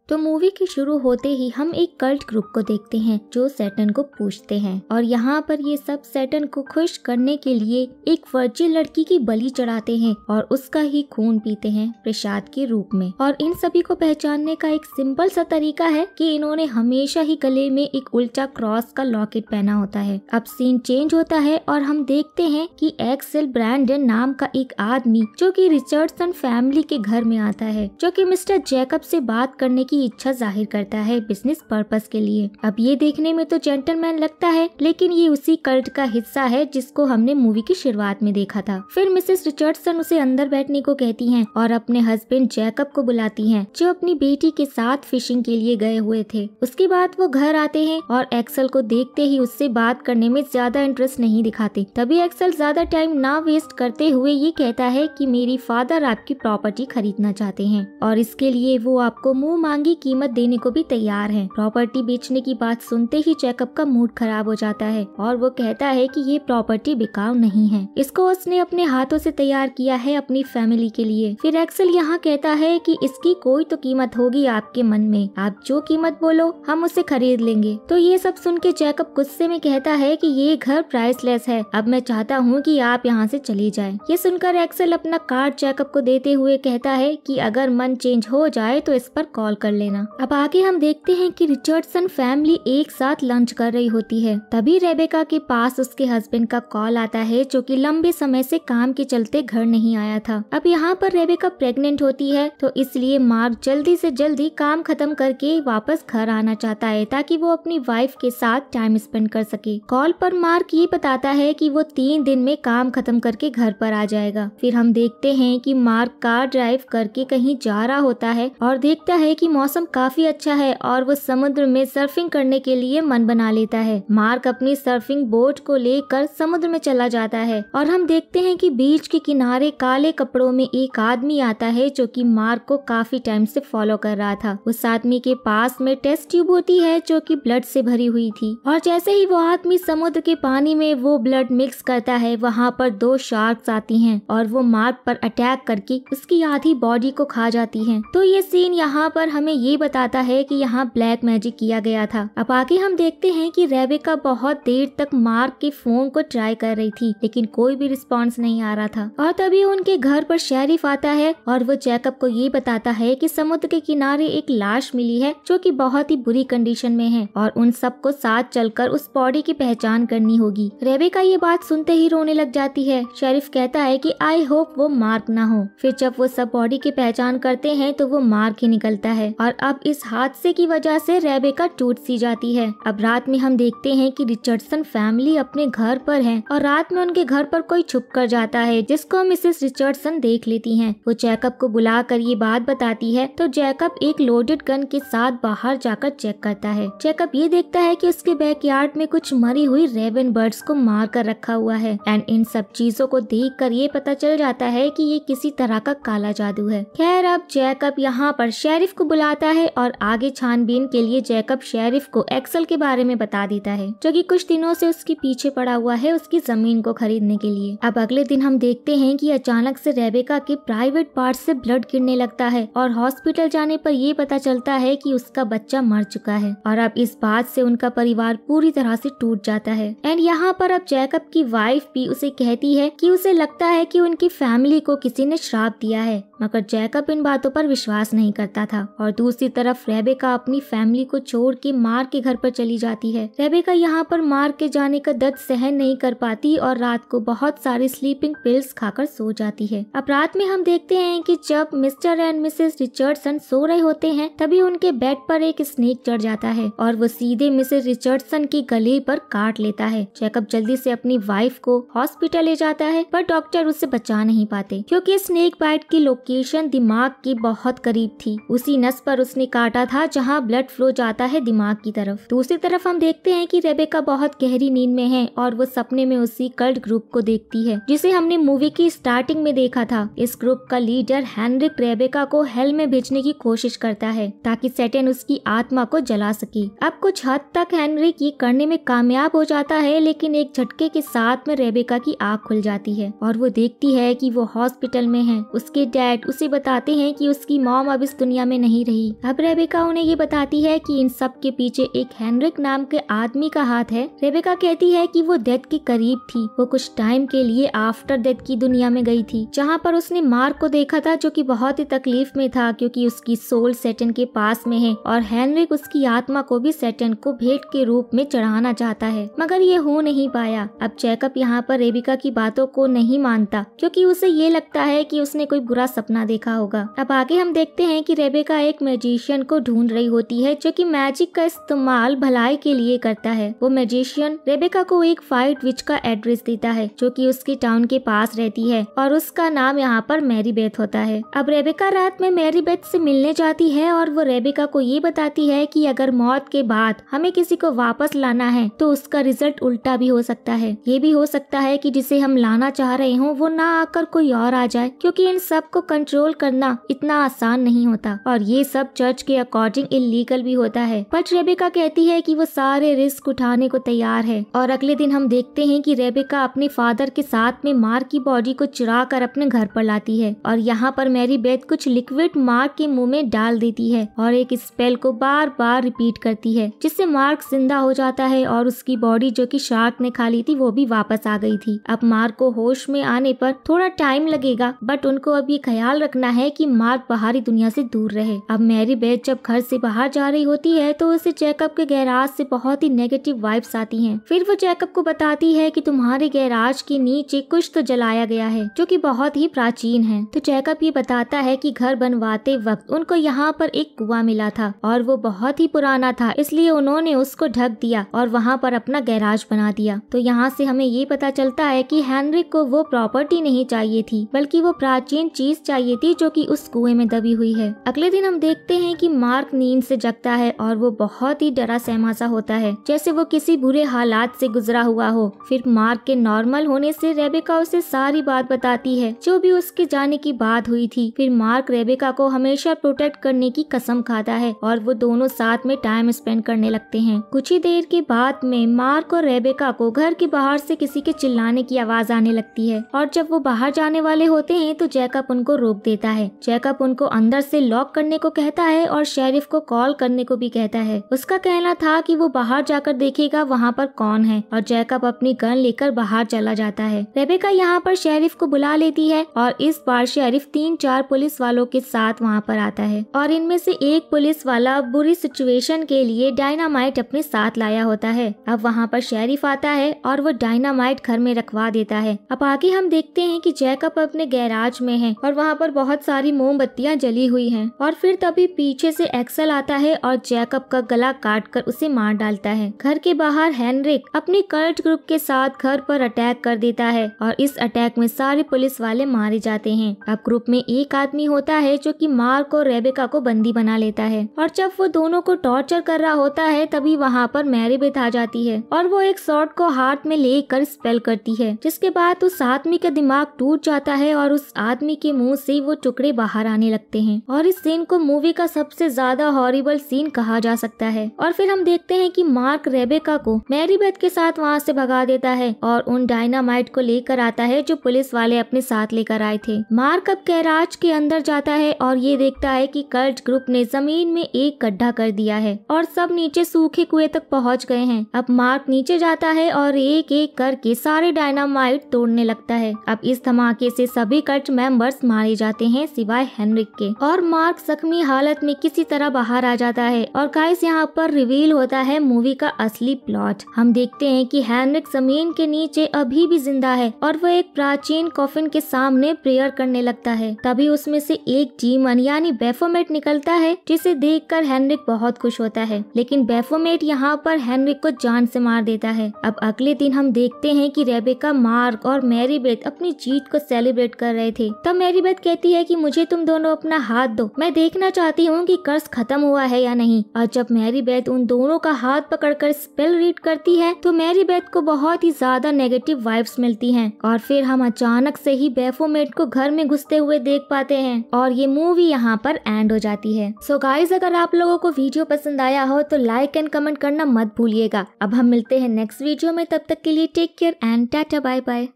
तो मूवी के शुरू होते ही हम एक कल्ट ग्रुप को देखते हैं जो सैटर्न को पूछते हैं और यहाँ पर ये सब सैटर्न को खुश करने के लिए एक वर्जिन लड़की की बलि चढ़ाते हैं और उसका ही खून पीते हैं प्रसाद के रूप में। और इन सभी को पहचानने का एक सिंपल सा तरीका है कि इन्होंने हमेशा ही गले में एक उल्टा क्रॉस का लॉकेट पहना होता है। अब सीन चेंज होता है और हम देखते हैं कि एक्सेल ब्रैंडन नाम का एक आदमी जो कि रिचर्डसन फैमिली के घर में आता है, जो कि मिस्टर जैकब से बात करने की इच्छा जाहिर करता है बिजनेस पर्पस के लिए। अब ये देखने में तो जेंटलमैन लगता है, लेकिन ये उसी कल्ट का हिस्सा है जिसको हमने मूवी की शुरुआत में देखा था। फिर मिसेस रिचर्डसन उसे अंदर बैठने को कहती हैं और अपने हस्बैंड जैकब को बुलाती हैं, जो अपनी बेटी के साथ फिशिंग के लिए गए हुए थे। उसके बाद वो घर आते हैं और एक्सेल को देखते ही उससे बात करने में ज्यादा इंटरेस्ट नहीं दिखाते। तभी एक्सेल ज्यादा टाइम ना वेस्ट करते हुए ये कहता है कि मेरी फादर आपकी प्रॉपर्टी खरीदना चाहते हैं और इसके लिए वो आपको मुंह मांगी कीमत देने को भी तैयार है। प्रॉपर्टी बेचने की बात सुनते ही जैकब का मूड खराब हो जाता है और वो कहता है कि ये प्रॉपर्टी बिकाऊ नहीं है, इसको उसने अपने हाथों से तैयार किया है अपनी फैमिली के लिए। फिर एक्सेल यहाँ कहता है कि इसकी कोई तो कीमत होगी आपके मन में, आप जो कीमत बोलो हम उसे खरीद लेंगे। तो ये सब सुन के जैकब गुस्से में कहता है कि ये घर प्राइसलेस है, अब मैं चाहता हूँ कि आप यहाँ से चली जाएं। ये सुनकर एक्सेल अपना कार्ड जैकब को देते हुए कहता है कि अगर मन चेंज हो जाए तो इस पर कॉल कर लेना। अब आगे हम देखते हैं कि रिचर्डसन फैमिली एक साथ लंच कर रही होती है। तभी रेबेका के पास उसके हस्बैंड का कॉल आता है, जो कि लंबे समय से काम के चलते घर नहीं आया था। अब यहाँ पर रेबेका प्रेग्नेंट होती है, तो इसलिए मार्क जल्दी से जल्दी काम खत्म करके वापस घर आना चाहता है ताकि वो अपनी वाइफ के साथ टाइम स्पेंड कर सके। कॉल पर मार्क ये बताता है कि वो 3 दिन में काम खत्म करके घर पर आ जाएगा। फिर हम देखते हैं कि मार्क कार ड्राइव करके कहीं जा रहा होता है और देखता है कि मौसम काफी अच्छा है और वो समुद्र में सर्फिंग करने के लिए मन बना लेता है। मार्क अपनी सर्फिंग बोट को लेकर समुद्र में चला जाता है और हम देखते हैं कि बीच के किनारे काले कपड़ों में एक आदमी आता है, जो कि मार्क को काफी टाइम से फॉलो कर रहा था। उस आदमी के पास में टेस्ट ट्यूब होती है जो कि ब्लड से भरी हुई थी और जैसे ही वो आदमी समुद्र के पानी में वो ब्लड मिक्स करता है, वहाँ पर 2 शार्क्स आती हैं और वो मार्क पर अटैक करके उसकी आधी बॉडी को खा जाती हैं। तो ये सीन यहाँ पर हमें ये बताता है कि यहाँ ब्लैक मैजिक किया गया था। अब आगे हम देखते हैं कि रेबेका बहुत देर तक मार्क के फोन को ट्राई कर रही थी, लेकिन कोई भी रिस्पॉन्स नहीं आ रहा था। और तभी उनके घर पर शेरिफ आता है और वो जैकब को ये बताता है कि समुद्र के किनारे एक लाश मिली है जो कि बहुत ही बुरी कंडीशन में है और उन सबको साथ चलकर उस बॉडी की पहचान करनी होगी। रेबेका ये बात सुनते ही रोने लग जाती है। शेरिफ कहता है कि आई होप वो मार्क ना हो। फिर जब वो सब बॉडी की पहचान करते हैं तो वो मार्क ही निकलता है और अब इस हादसे की वजह से रेबेका टूट सी जाती है। अब रात में हम देखते हैं कि रिचर्डसन फैमिली अपने घर पर है और रात में उनके घर पर कोई छुप कर जाता है, जिसको मिसेस रिचर्डसन देख लेती हैं। वो जैकब को बुलाकर ये बात बताती है तो जैकब एक लोडेड गन के साथ बाहर जाकर चेक करता है। जैकब ये देखता है कि उसके बैकयार्ड में कुछ मरी हुई रेवन बर्ड्स को मार कर रखा हुआ है एंड इन सब चीजों को देखकर ये पता चल जाता है कि ये किसी तरह का काला जादू है। खैर अब जैकब यहाँ पर शेरिफ को बुलाता है और आगे छानबीन के लिए जैकब शेरिफ को एक्सेल के बारे में बता देता है, जो कि कुछ दिनों से उसके पीछे पड़ा हुआ है उसकी जमीन को खरीदने के लिए। अब अगले दिन हम देखते हैं कि अचानक से रेबेका के प्राइवेट पार्ट से ब्लड गिरने लगता है और हॉस्पिटल जाने पर ये पता चलता है कि उसका बच्चा मर चुका है और अब इस बात से उनका परिवार पूरी तरह से टूट जाता है। एंड यहाँ पर अब जैकब की वाइफ भी उसे कहती है कि उसे लगता है कि उनकी फैमिली को किसी ने श्राप दिया है, मगर जैकब इन बातों पर विश्वास नहीं करता था। और दूसरी तरफ रेबेका अपनी फैमिली को छोड़ के मार्क के घर पर चली जाती है। रेबेका यहाँ पर मार्क के जाने का दर्द सहन नहीं कर पाती और रात को बहुत सारी स्लीपिंग पिल्स खाकर सो जाती है। अब रात में हम देखते हैं कि जब मिस्टर एंड मिसेस रिचर्डसन सो रहे होते हैं, तभी उनके बेड पर एक स्नेक चढ़ जाता है और वो सीधे मिसेस रिचर्डसन के गले पर काट लेता है। जैकब जल्दी से अपनी वाइफ को हॉस्पिटल ले जाता है, पर डॉक्टर उसे बचा नहीं पाते क्योंकि स्नेक बाइट की लोकेशन दिमाग की बहुत करीब थी। उसी नस पर उसने काटा था जहां ब्लड फ्लो जाता है दिमाग की तरफ। दूसरी तरफ हम देखते हैं कि रेबेका बहुत गहरी नींद में है और वो सपने में उसी कल्ट ग्रुप को देखती है जिसे हमने मूवी की स्टार्टिंग में देखा था। इस ग्रुप का लीडर हेनरिक रेबेका को हेल में भेजने की कोशिश करता है ताकि सैटर्न उसकी आत्मा को जला सके। अब कुछ हद तक हेनरिक ये करने में कामयाब हो जाता है, लेकिन एक झटके के साथ में रेबेका की आँख खुल जाती है और वो देखती है कि वो हॉस्पिटल में है। उसके डैड बेथ उसे बताते हैं कि उसकी मॉम अब इस दुनिया में नहीं रही। अब रेबेका उन्हें ये बताती है कि इन सब के पीछे एक हेनरिक नाम के आदमी का हाथ है। रेबेका कहती है कि वो डेथ के करीब थी। वो कुछ टाइम के लिए आफ्टर डेथ की दुनिया में गई थी, जहाँ पर उसने मार्क को देखा था, जो कि बहुत ही तकलीफ में था क्योंकि उसकी सोल सैटर्न के पास में है और हेनरिक उसकी आत्मा को भी सैटर्न को भेंट के रूप में चढ़ाना चाहता है, मगर ये हो नहीं पाया। अब जैकब यहाँ पर रेबेका की बातों को नहीं मानता क्योंकि उसे ये लगता है कि उसने कोई बुरा सपना देखा होगा। अब आगे हम देखते हैं कि रेबेका एक मैजिशियन को ढूंढ रही होती है जो कि मैजिक का इस्तेमाल भलाई के लिए करता है। वो मैजिशियन रेबेका को एक फाइट विच का एड्रेस देता है जो कि उसकी टाउन के पास रहती है और उसका नाम यहाँ पर मैरी बेथ होता है। अब रेबेका रात में मैरी बेथ से मिलने जाती है और वो रेबेका को ये बताती है कि अगर मौत के बाद हमें किसी को वापस लाना है तो उसका रिजल्ट उल्टा भी हो सकता है। ये भी हो सकता है कि जिसे हम लाना चाह रहे हो वो ना आकर कोई और आ जाए, क्योंकि इन सब को कंट्रोल करना इतना आसान नहीं होता और ये सब चर्च के अकॉर्डिंग इलीगल भी होता है। बट रेबेका कहती है कि वो सारे रिस्क उठाने को तैयार है। और अगले दिन हम देखते हैं कि रेबेका अपने फादर के साथ में मार्क की बॉडी को चुरा कर अपने घर पर लाती है और यहाँ पर मैरी बेथ कुछ लिक्विड मार्क के मुंह में डाल देती है और एक स्पेल को बार बार रिपीट करती है, जिससे मार्क जिंदा हो जाता है और उसकी बॉडी जो कि शार्क ने खा ली थी वो भी वापस आ गई थी। अब मार्क को होश में आने पर थोड़ा टाइम लगेगा, बट उनको अब ये ख्याल रखना है कि मार्क बाहरी दुनिया से दूर रहे। अब मैरी बेथ जब घर से बाहर जा रही होती है तो उसे जैकब के गैराज से बहुत ही नेगेटिव वाइब्स आती हैं। फिर वो जैकब को बताती है कि तुम्हारे गैराज के नीचे कुछ तो जलाया गया है जो कि बहुत ही प्राचीन है। तो जैकब ये बताता है कि घर बनवाते वक्त उनको यहाँ पर एक कुआं मिला था और वो बहुत ही पुराना था, इसलिए उन्होंने उसको ढक दिया और वहाँ पर अपना गैराज बना दिया। तो यहाँ से हमें ये पता चलता है कि हेनरिक को वो प्रॉपर्टी नहीं चाहिए थी, बल्कि वो प्राचीन चीज चाहिए थी जो कि उस कुएं में दबी हुई है। अगले दिन हम देखते हैं कि मार्क नींद से जगता है और वो बहुत ही डरा सहमा सा होता है, जैसे वो किसी बुरे हालात से गुजरा हुआ हो। फिर मार्क के नॉर्मल होने से रेबेका उसे सारी बात बताती है जो भी उसके जाने की बात हुई थी। फिर मार्क रेबेका को हमेशा प्रोटेक्ट करने की कसम खाता है और वो दोनों साथ में टाइम स्पेंड करने लगते हैं। कुछ ही देर के बाद में मार्क और रेबेका को घर के बाहर से किसी के चिल्लाने की आवाज आने लगती है और जब वो बाहर जाने वाले होते हैं तो जैकब उनको रोक देता है। जैकब उनको अंदर से लॉक करने को कहता है और शेरिफ को कॉल करने को भी कहता है। उसका कहना था कि वो बाहर जाकर देखेगा वहाँ पर कौन है और जैकब अपनी गन लेकर बाहर चला जाता है। रेबेका यहाँ पर शेरिफ को बुला लेती है और इस बार शेरिफ 3-4 पुलिस वालों के साथ वहाँ पर आता है और इनमें से एक पुलिस वाला बुरी सिचुएशन के लिए डायनामाइट अपने साथ लाया होता है। अब वहाँ पर शेरिफ आता है और वो डायनामाइट घर में रखवा देता है। अब आगे हम देखते हैं कि जैकब अपने गैराज में है और वहाँ पर बहुत सारी मोमबत्तियाँ जली हुई हैं और फिर तभी पीछे से एक्सेल आता है और जैकब का गला काट कर उसे मार डालता है। घर के बाहर हेनरिक अपने कल्ट ग्रुप के साथ घर पर अटैक कर देता है और इस अटैक में सारे पुलिस वाले मारे जाते हैं। अब ग्रुप में एक आदमी होता है जो कि मार्क और रेबेका को बंदी बना लेता है और जब वो दोनों को टॉर्चर कर रहा होता है तभी वहाँ पर मैरी बेथ आ जाती है और वो एक शॉर्ट को हाथ में लेकर स्पेल करती है, जिसके बाद उस आदमी का दिमाग टूट जाता है और उस आदमी के मुंह से वो टुकड़े बाहर आने लगते हैं और इस सीन को मूवी का सबसे ज्यादा हॉरिबल सीन कहा जा सकता है। और फिर हम देखते हैं कि मार्क रेबेका को मैरी बेथ के साथ वहाँ से भगा देता है और उन डायनामाइट को लेकर आता है जो पुलिस वाले अपने साथ लेकर आए थे। मार्क अब गैराज के अंदर जाता है और ये देखता है कि कल्ट ग्रुप ने जमीन में एक गड्ढा कर दिया है और सब नीचे सूखे कुएं तक पहुंच गए हैं। अब मार्क नीचे जाता है और एक एक करके सारे डायनामाइट तोड़ने लगता है। अब इस धमाके से सभी कल्ट मेंबर्स मारे जाते हैं सिवाय हेनरिक के और मार्क जख्मी हालत में किसी तरह बाहर आ जाता है। और गाइस यहाँ पर रिवील होता है मूवी का असली प्लॉट। हम देखते हैं कि हेनरिक जमीन के नीचे अभी भी जिंदा है और वह एक प्राचीन कॉफिन के सामने प्रेयर करने लगता है। तभी उसमें से एक डीमन यानी बेफोमेट निकलता है, जिसे देखकर हेनरिक बहुत खुश होता है, लेकिन बेफोमेट यहाँ पर हेनरिक को जान से मार देता है। अब अगले दिन हम देखते हैं कि रेबेका, मार्क और मैरी बेथ अपनी जीत को सेलिब्रेट कर रहे थे। तब मैरी बेथ कहती है कि मुझे तुम दोनों अपना हाथ दो, मैं देखना चाहती हूँ कि कर्ज खत्म हुआ है या नहीं। और जब मैरी बेथ उन दोनों का हाथ पकड़कर स्पेल रीड करती है तो मैरी बेथ को बहुत ही ज्यादा नेगेटिव वाइब्स मिलती हैं और फिर हम अचानक से ही बेफोमेट को घर में घुसते हुए देख पाते हैं और ये मूवी यहाँ पर एंड हो जाती है। सो गाइज, अगर आप लोगों को वीडियो पसंद आया हो तो लाइक एंड कमेंट करना मत भूलिएगा। अब हम मिलते हैं नेक्स्ट वीडियो में, तब तक के लिए take care and tata bye bye.